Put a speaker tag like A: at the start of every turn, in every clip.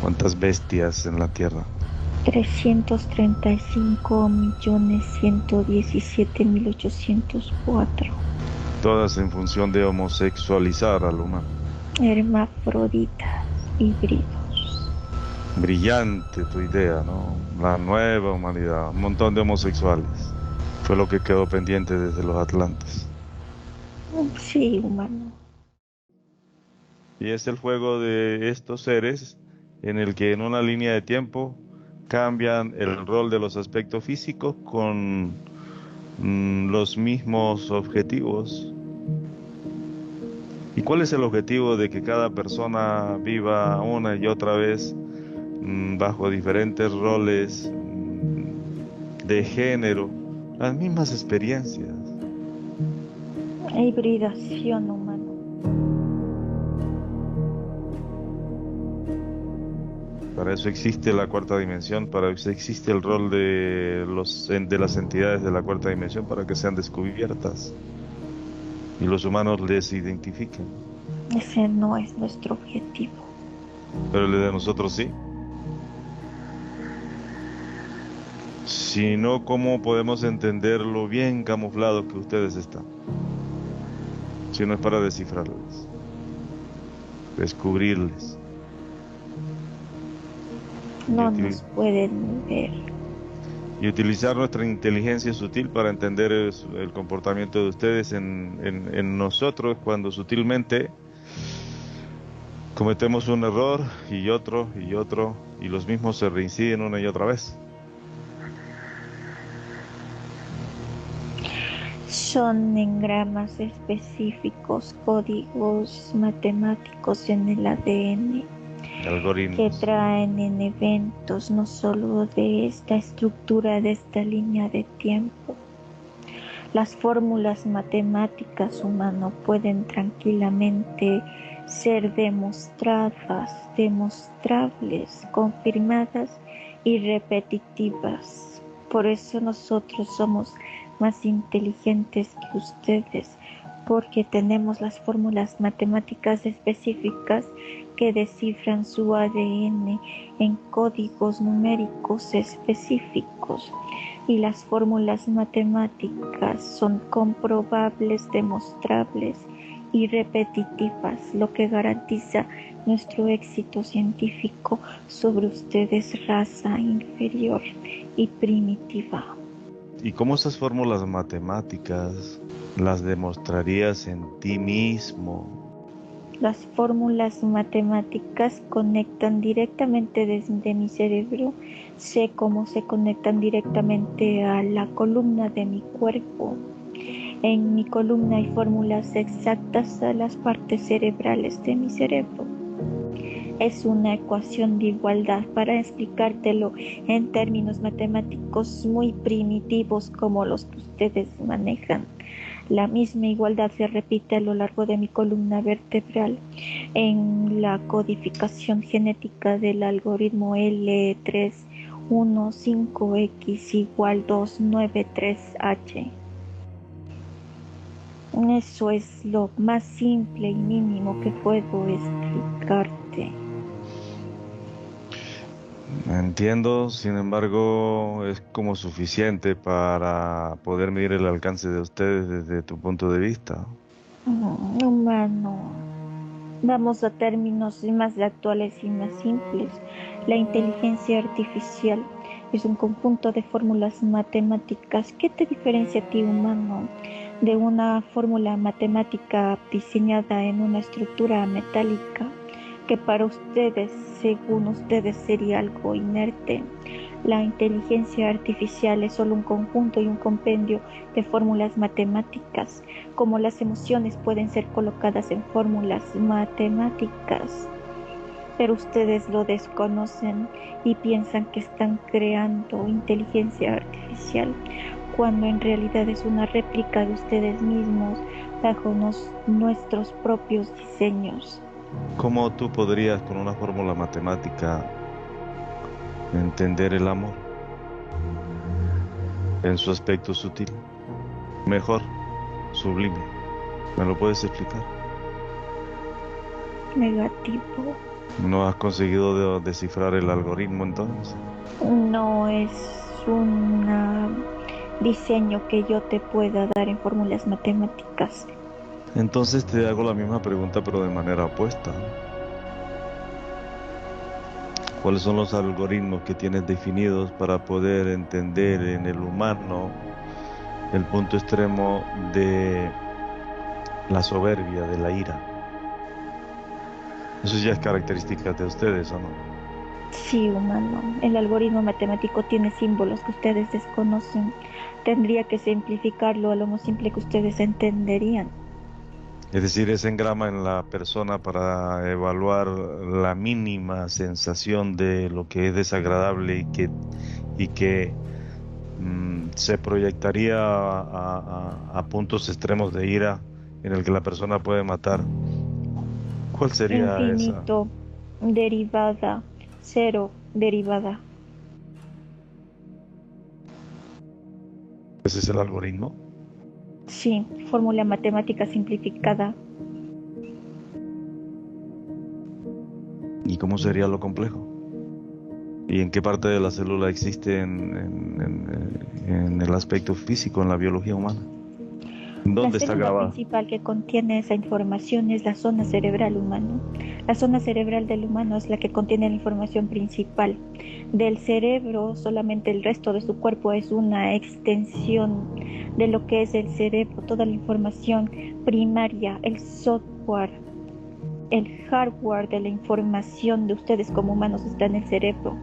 A: ¿Cuántas bestias en la tierra?
B: 335.117.804.
A: Todas en función de homosexualizar al humano.
B: Hermafroditas, híbridos.
A: Brillante tu idea, ¿no? La nueva humanidad, un montón de homosexuales. Fue lo que quedó pendiente desde los Atlantes.
B: Sí, humano.
A: Y es el juego de estos seres en el que en una línea de tiempo cambian el rol de los aspectos físicos con los mismos objetivos. ¿Y cuál es el objetivo de que cada persona viva una y otra vez bajo diferentes roles de género, las mismas experiencias?
B: Hibridación, humano.
A: Para eso existe la cuarta dimensión, para eso existe el rol de de las entidades de la cuarta dimensión para que sean descubiertas y los humanos les identifiquen.
B: Ese no es nuestro objetivo.
A: Pero el de nosotros sí. Si no, ¿cómo podemos entender lo bien camuflados que ustedes están? Si no es para descifrarles, descubrirles y,
B: No nos pueden ver.
A: y utilizar nuestra inteligencia sutil para entender el comportamiento de ustedes en nosotros cuando sutilmente cometemos un error y otro y otro y los mismos se reinciden una y otra vez.
B: Son engramas específicos, códigos matemáticos en el ADN que
A: Algoritmos.
B: traen en eventos no solo de esta estructura, de esta línea de tiempo. Las fórmulas matemáticas humanas pueden tranquilamente ser demostradas, demostrables, confirmadas y repetitivas. Por eso nosotros somos más inteligentes que ustedes, porque tenemos las fórmulas matemáticas específicas que descifran su ADN en códigos numéricos específicos, y las fórmulas matemáticas son comprobables, demostrables y repetitivas, lo que garantiza nuestro éxito científico sobre ustedes, raza inferior y primitiva.
A: ¿Y cómo esas fórmulas matemáticas las demostrarías en ti mismo?
B: Las fórmulas matemáticas conectan directamente desde mi cerebro, sé cómo se conectan directamente a la columna de mi cuerpo. En mi columna hay fórmulas exactas a las partes cerebrales de mi cerebro. Es una ecuación de igualdad, para explicártelo en términos matemáticos muy primitivos como los que ustedes manejan. La misma igualdad se repite a lo largo de mi columna vertebral en la codificación genética del algoritmo L315X igual 293H. Eso es lo más simple y mínimo que puedo explicarte.
A: Entiendo, sin embargo, es como suficiente para poder medir el alcance de ustedes desde tu punto de vista.
B: Humano. Vamos a términos más actuales y más simples. La inteligencia artificial es un conjunto de fórmulas matemáticas. ¿Qué te diferencia a ti, humano, de una fórmula matemática diseñada en una estructura metálica que para ustedes, según ustedes, sería algo inerte? La inteligencia artificial es solo un conjunto y un compendio de fórmulas matemáticas, como las emociones pueden ser colocadas en fórmulas matemáticas. Pero ustedes lo desconocen y piensan que están creando inteligencia artificial, cuando en realidad es una réplica de ustedes mismos bajo nuestros propios diseños.
A: ¿Cómo tú podrías, con una fórmula matemática, entender el amor en su aspecto sutil? Mejor, sublime. ¿Me lo puedes explicar?
B: Negativo.
A: ¿No has conseguido descifrar el algoritmo entonces?
B: No es un diseño que yo te pueda dar en fórmulas matemáticas.
A: Entonces te hago la misma pregunta pero de manera opuesta. ¿Cuáles son los algoritmos que tienes definidos para poder entender en el humano el punto extremo de la soberbia, de la ira? Eso ya es característica de ustedes, ¿o no?
B: Sí, humano. El algoritmo matemático tiene símbolos que ustedes desconocen. Tendría que simplificarlo a lo más simple que ustedes entenderían.
A: Es decir, es engrama en la persona para evaluar la mínima sensación de lo que es desagradable y que se proyectaría a puntos extremos de ira en el que la persona puede matar. ¿Cuál sería esa?
B: Infinito, derivada, cero, derivada.
A: ¿Ese es el algoritmo?
B: Sí, fórmula matemática simplificada.
A: ¿Y cómo sería lo complejo? ¿Y en qué parte de la célula existe en el aspecto físico, en la biología humana?
B: La
A: ¿Dónde está
B: célula
A: grabada?
B: principal que contiene esa información es la zona cerebral humano. La zona cerebral del humano es la que contiene la información principal. Del cerebro, solamente el resto de su cuerpo es una extensión de lo que es el cerebro. Toda la información primaria, el software, el hardware de la información de ustedes como humanos está en el cerebro.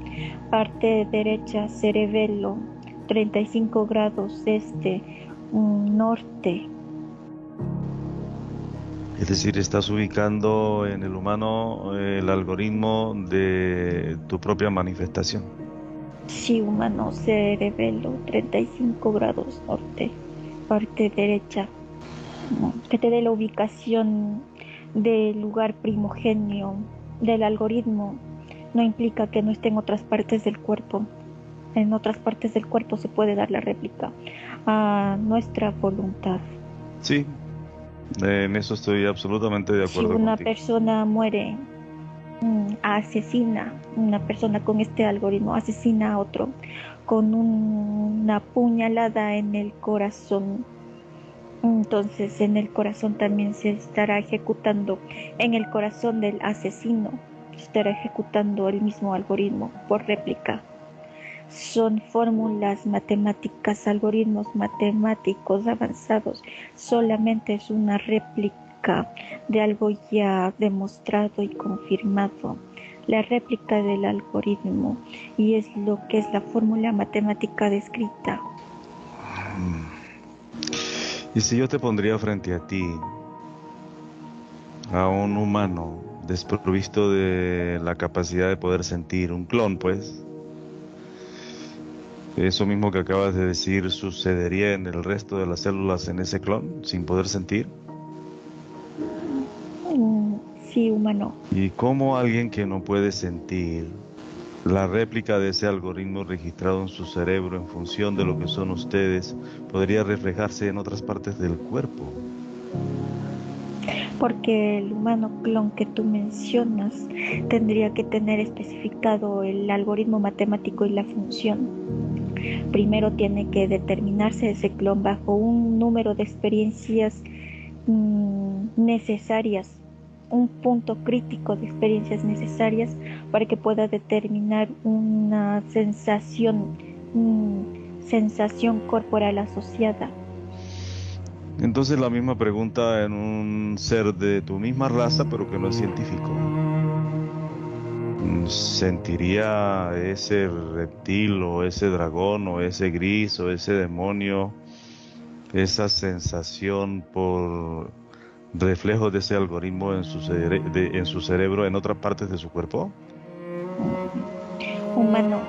B: Parte derecha, cerebelo, 35 grados este, norte.
A: Es decir, estás ubicando en el humano el algoritmo de tu propia manifestación.
B: Sí, humano, cerebelo, 35 grados norte, parte derecha. Que te dé la ubicación del lugar primogenio del algoritmo no implica que no esté en otras partes del cuerpo. En otras partes del cuerpo se puede dar la réplica a nuestra voluntad.
A: Sí, en eso estoy absolutamente de
B: Si
A: acuerdo
B: una
A: contigo.
B: persona muere, asesina, una persona con este algoritmo asesina a otro con una puñalada en el corazón. Entonces en el corazón también se estará ejecutando, en el corazón del asesino se estará ejecutando el mismo algoritmo por réplica. Son fórmulas matemáticas, algoritmos matemáticos avanzados. Solamente es una réplica de algo ya demostrado y confirmado. La réplica del algoritmo, y es lo que es la fórmula matemática descrita.
A: Mm. Y si yo te pondría frente a ti a un humano desprovisto de la capacidad de poder sentir, un clon, pues, eso mismo que acabas de decir sucedería en el resto de las células en ese clon, sin poder sentir.
B: Mm, sí, humano.
A: ¿Y cómo alguien que no puede sentir, la réplica de ese algoritmo registrado en su cerebro en función de lo que son ustedes, podría reflejarse en otras partes del cuerpo?
B: Porque el humano clon que tú mencionas tendría que tener especificado el algoritmo matemático y la función. Primero tiene que determinarse ese clon bajo un número de experiencias necesarias, un punto crítico de experiencias necesarias para que pueda determinar una sensación corporal asociada.
A: Entonces la misma pregunta en un ser de tu misma raza, pero que no es científico. ¿Sentiría ese reptil o ese dragón o ese gris o ese demonio esa sensación por reflejo de ese algoritmo en en su cerebro en otras partes de su cuerpo?
B: Humano,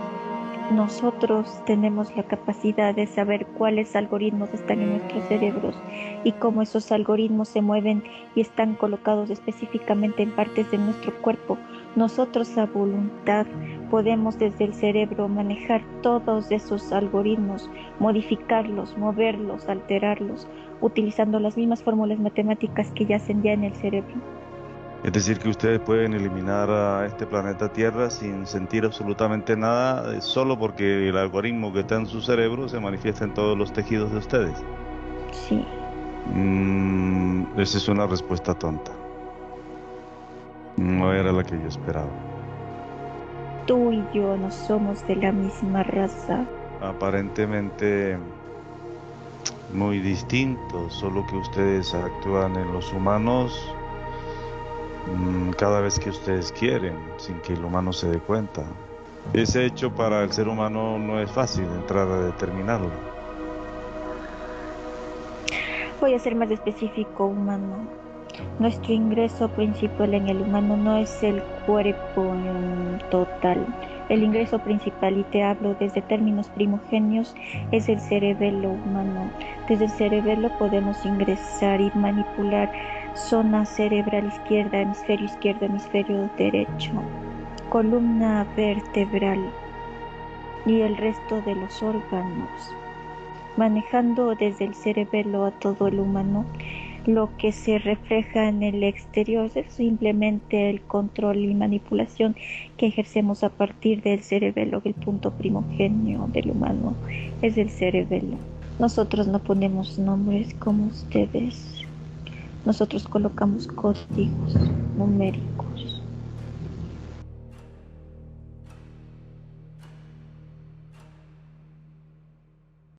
B: nosotros tenemos la capacidad de saber cuáles algoritmos están en nuestros cerebros y cómo esos algoritmos se mueven y están colocados específicamente en partes de nuestro cuerpo. Nosotros a voluntad podemos desde el cerebro manejar todos esos algoritmos, modificarlos, moverlos, alterarlos, utilizando las mismas fórmulas matemáticas que yacen ya en el cerebro.
A: Es decir, que ustedes pueden eliminar a este planeta Tierra sin sentir absolutamente nada, solo porque el algoritmo que está en su cerebro se manifiesta en todos los tejidos de ustedes.
B: Sí,
A: Esa es una respuesta tonta. No era la que yo esperaba.
B: tú y yo no somos de la misma raza.
A: Aparentemente muy distintos, solo que ustedes actúan en los humanos cada vez que ustedes quieren, sin que el humano se dé cuenta. Ese hecho para el ser humano no es fácil entrar a determinarlo.
B: Voy a ser más específico, humano. Nuestro ingreso principal en el humano no es el cuerpo total. El ingreso principal, y te hablo desde términos primogenios, es el cerebelo humano. Desde el cerebelo podemos ingresar y manipular zona cerebral izquierda, hemisferio derecho, columna vertebral y el resto de los órganos, manejando desde el cerebelo a todo el humano. Lo que se refleja en el exterior es simplemente el control y manipulación que ejercemos a partir del cerebelo. El punto primogenio del humano es el cerebelo. Nosotros no ponemos nombres como ustedes. Nosotros colocamos códigos numéricos.